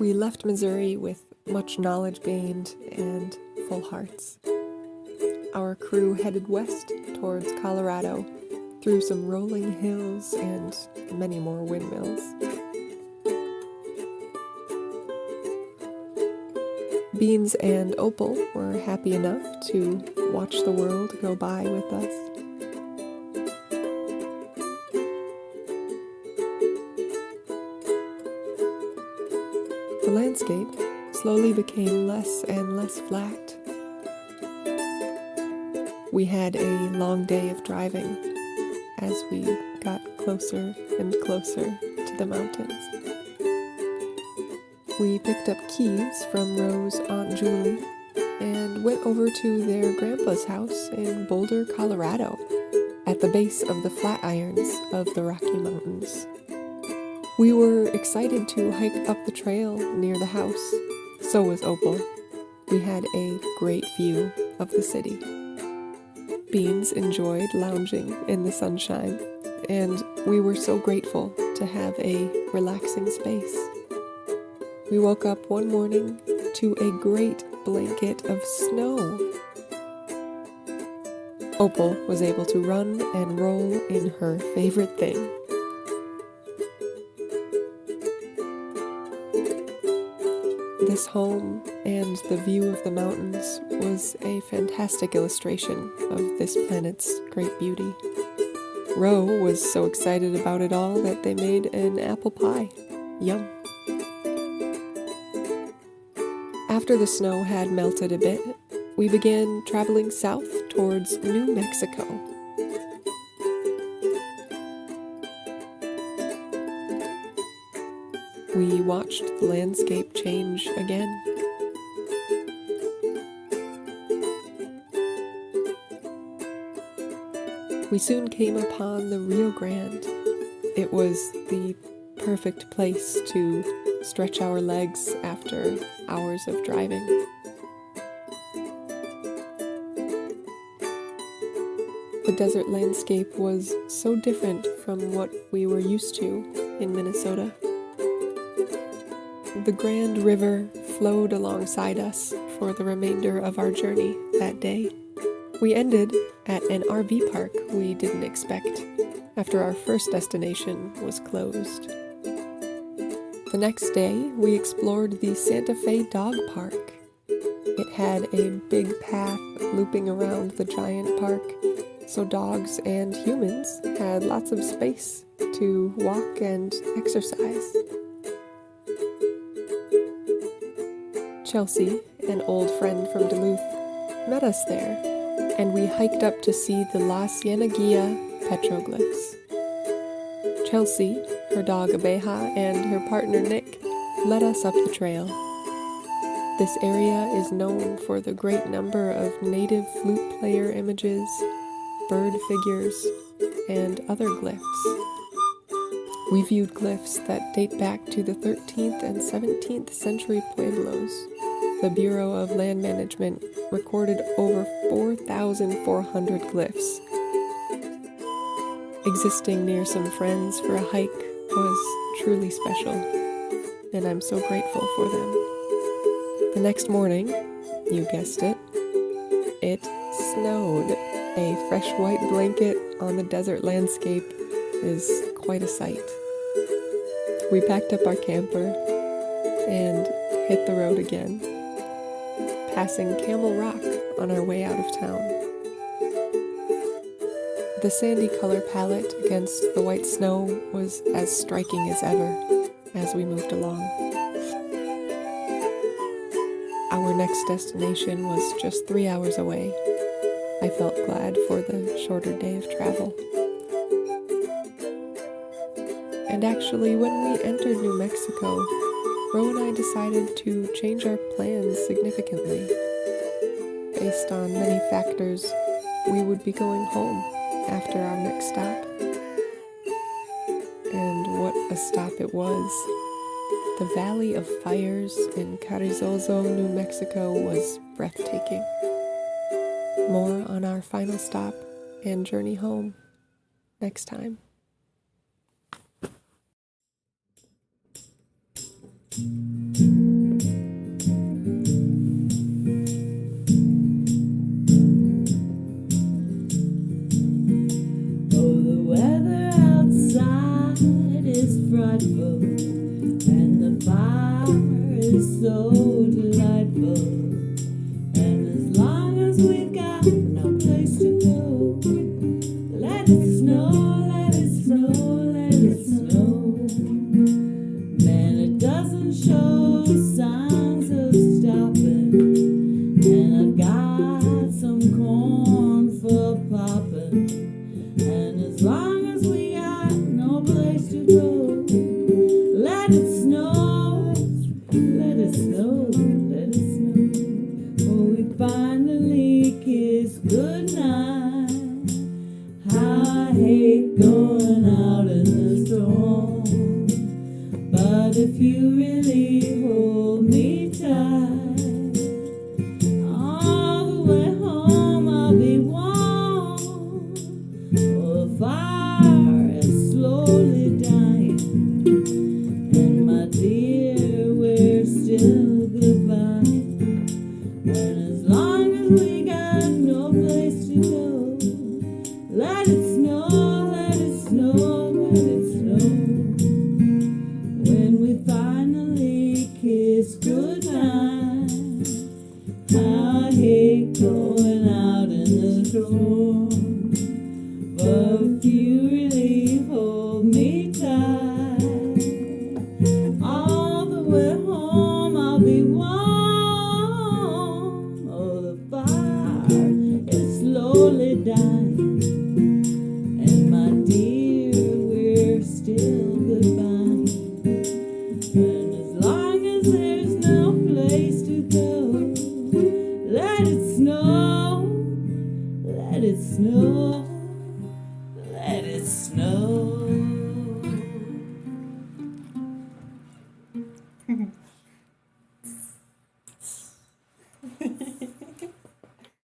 We left Missouri with much knowledge gained and full hearts. Our crew headed west towards Colorado through some rolling hills and many more windmills. Beans and Opal were happy enough to watch the world go by with us. The landscape slowly became less and less flat. We had a long day of driving as we got closer and closer to the mountains. We picked up keys from Rose's Aunt Julie and went over to their grandpa's house in Boulder, Colorado, at the base of the Flatirons of the Rocky Mountains. We were excited to hike up the trail near the house. So was Opal. We had a great view of the city. Beans enjoyed lounging in the sunshine, and we were so grateful to have a relaxing space. We woke up one morning to a great blanket of snow. Opal was able to run and roll in her favorite thing. This home and the view of the mountains was a fantastic illustration of this planet's great beauty. Ro was so excited about it all that they made an apple pie. Yum. After the snow had melted a bit, we began traveling south towards New Mexico. We watched the landscape change again. We soon came upon the Rio Grande. It was the perfect place to stretch our legs after hours of driving. The desert landscape was so different from what we were used to in Minnesota. The Grand River flowed alongside us for the remainder of our journey that day. We ended at an RV park we didn't expect, after our first destination was closed. The next day, we explored the Santa Fe Dog Park. It had a big path looping around the giant park, so dogs and humans had lots of space to walk and exercise. Chelsea, an old friend from Duluth, met us there, and we hiked up to see the Cieneguilla Petroglyphs. Chelsea, her dog Abeja, and her partner Nick led us up the trail. This area is known for the great number of native flute player images, bird figures, and other glyphs. We viewed glyphs that date back to the 13th and 17th century Pueblos. The Bureau of Land Management recorded over 4,400 glyphs. Existing near some friends for a hike was truly special, and I'm so grateful for them. The next morning, you guessed it, it snowed. A fresh white blanket on the desert landscape is quite a sight. We packed up our camper and hit the road again, passing Camel Rock on our way out of town. The sandy color palette against the white snow was as striking as ever as we moved along. Our next destination was just 3 hours away. I felt glad for the shorter day of travel. And actually, when we entered New Mexico, Ro and I decided to change our plans significantly. Based on many factors, we would be going home after our next stop. And what a stop it was. The Valley of Fires in Carrizozo, New Mexico was breathtaking. More on our final stop and journey home next time. so delightful. And as long as we've got no place to go, let it snow, let it snow, let it snow. Man, it doesn't show signs of stopping, and I've got some corn for popping. And as long as we got no place to go, let it snow, let it snow, let it snow. Oh, we finally kiss goodnight. How I hate going out in the storm, but if you really hold me tight, all the way home I'll be warm. Oh, the fire is slowly dying, and my dear, we're still goodbye. And as long as we got no place to go, let it snow, let it snow, let it snow. When we finally kiss goodnight, how I hate going out in the storm, but if you really hold me tight, all the way home I'll be warm. Oh, the fire is slowly dying, and my dear, we're still goodbye. And as long as there's no place to go, let it snow, let it snow, let it snow.